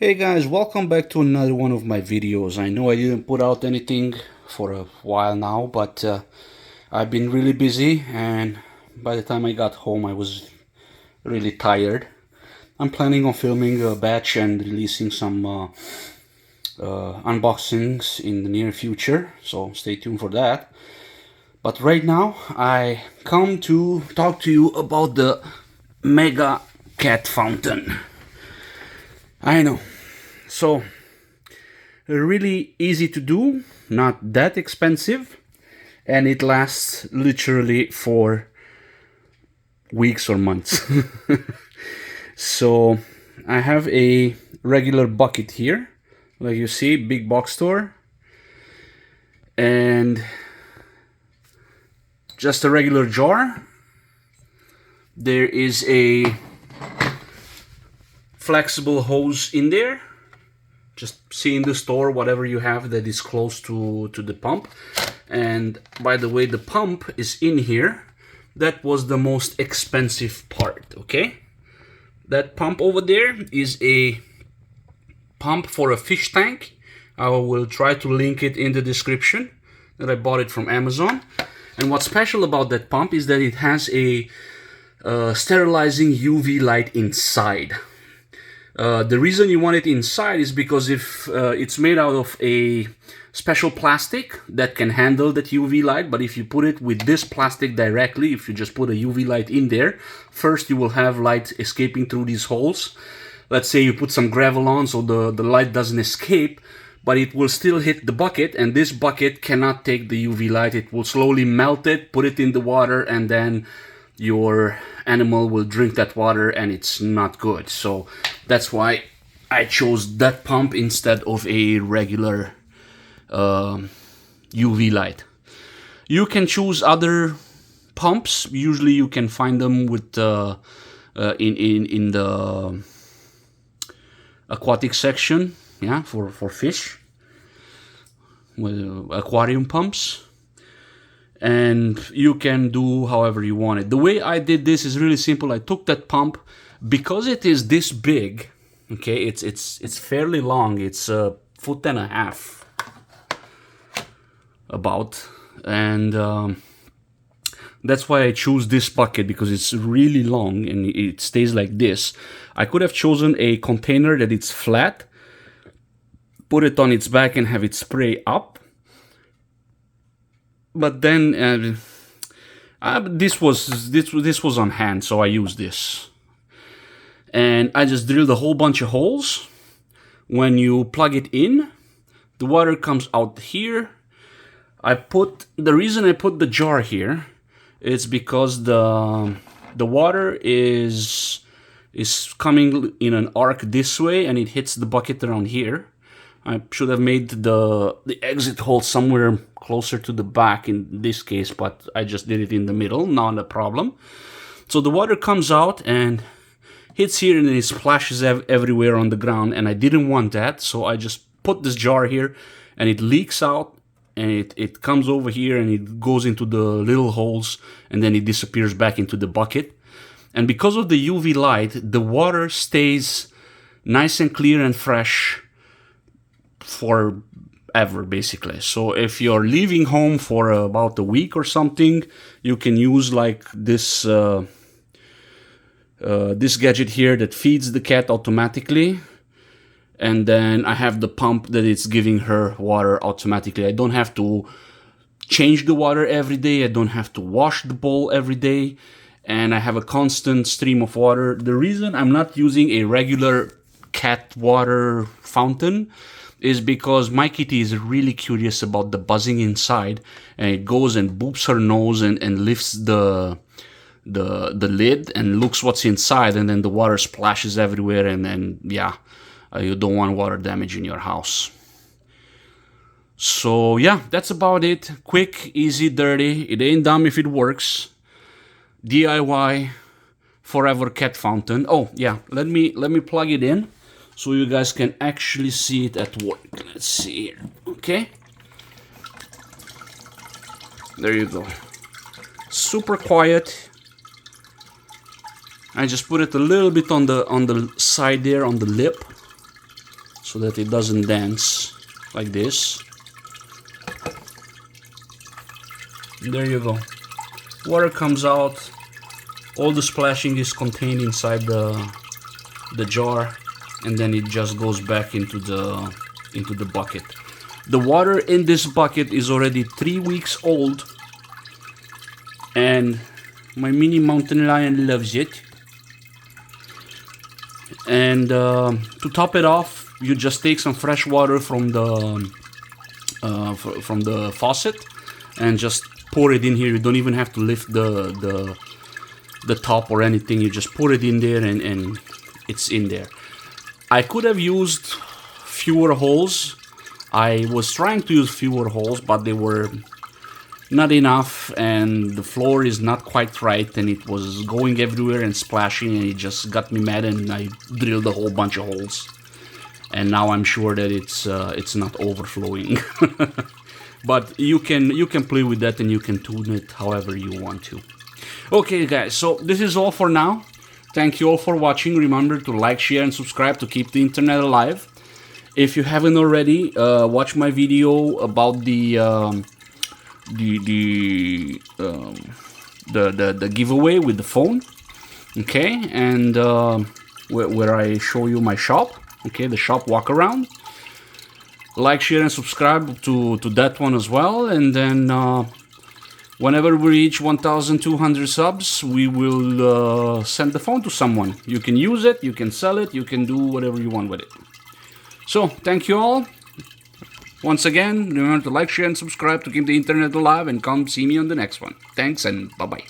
Hey guys, welcome back to another one of my videos. I know I didn't put out anything for a while now, but I've been really busy, and by the time I got home I was really tired. I'm planning on filming a batch and releasing some unboxings in the near future, so stay tuned for that. But right now I come to talk to you about the Mega Cat Fountain. I know. So, really easy to do, not that expensive, and it lasts literally for weeks or months. So, I have a regular bucket here, like you see, big box store, and just a regular jar. There is a flexible hose in there. Just see in the store whatever you have that is close to the pump. And by the way, the pump is in here. That was the most expensive part, okay? That pump over there is a pump for a fish tank. I will try to link it in the description, that I bought it from Amazon. And what's special about that pump is that it has a sterilizing UV light inside. The reason you want it inside is because if it's made out of a special plastic that can handle that UV light, but if you put it with this plastic directly, if you just put a UV light in there, first you will have light escaping through these holes. Let's say you put some gravel on so the light doesn't escape, but it will still hit the bucket, and this bucket cannot take the UV light. It will slowly melt it, put it in the water, and then your animal will drink that water, and it's not good. So that's why I chose that pump instead of a regular UV light. You can choose other pumps. Usually you can find them with in the aquatic section, yeah, for fish, with aquarium pumps. And you can do however you want it. The way I did this is really simple. I took that pump, because it is this big, okay, it's fairly long. It's a foot and a half about, and that's why I choose this bucket, because it's really long and it stays like this. I could have chosen a container that it's flat, put it on its back and have it spray up. But then this was on hand, so I used this, and I just drilled a whole bunch of holes. When you plug it in, the water comes out here. The reason I put the jar here is because the water is coming in an arc this way, and it hits the bucket around here. I should have made the exit hole somewhere closer to the back in this case, but I just did it in the middle, not a problem. So the water comes out and hits here, and it splashes everywhere on the ground, and I didn't want that, so I just put this jar here, and it leaks out, and it comes over here, and it goes into the little holes, and then it disappears back into the bucket. And because of the UV light, the water stays nice and clear and fresh forever, basically. So if you're leaving home for about a week or something, you can use like this this gadget here that feeds the cat automatically, and then I have the pump that it's giving her water automatically. I don't have to change the water every day. I don't have to wash the bowl every day, and I have a constant stream of water. The reason I'm not using a regular cat water fountain is because my kitty is really curious about the buzzing inside, and it goes and boops her nose and lifts the lid and looks what's inside, and then the water splashes everywhere, and then yeah, you don't want water damage in your house. So yeah, that's about it. Quick, easy, dirty. It ain't dumb if it works. DIY forever cat fountain. Oh yeah, let me plug it in so you guys can actually see it at work. Let's see here. Okay, there you go. Super quiet. I just put it a little bit on the side there, on the lip, so that it doesn't dance like this. There you go. Water comes out. All the splashing is contained inside the jar, and then it just goes back into the bucket. The water in this bucket is already 3 weeks old, and my mini mountain lion loves it. And to top it off, you just take some fresh water from the faucet and just pour it in here. You don't even have to lift the top or anything. You just pour it in there, and it's in there. I could have used fewer holes. I was trying to use fewer holes, but they were not enough, and the floor is not quite right, and it was going everywhere and splashing, and it just got me mad, and I drilled a whole bunch of holes. And now I'm sure that it's not overflowing. But you can play with that, and you can tune it however you want to. Okay guys, so this is all for now. Thank you all for watching. Remember to like, share and subscribe to keep the internet alive. If you haven't already, watch my video about the giveaway with the phone, okay, and where I show you my shop, okay, the shop walk around. Like, share and subscribe to that one as well, and then whenever we reach 1,200 subs, we will send the phone to someone. You can use it, you can sell it, you can do whatever you want with it. So thank you all. Once again, remember to like, share, and subscribe to keep the internet alive, and come see me on the next one. Thanks, and bye-bye.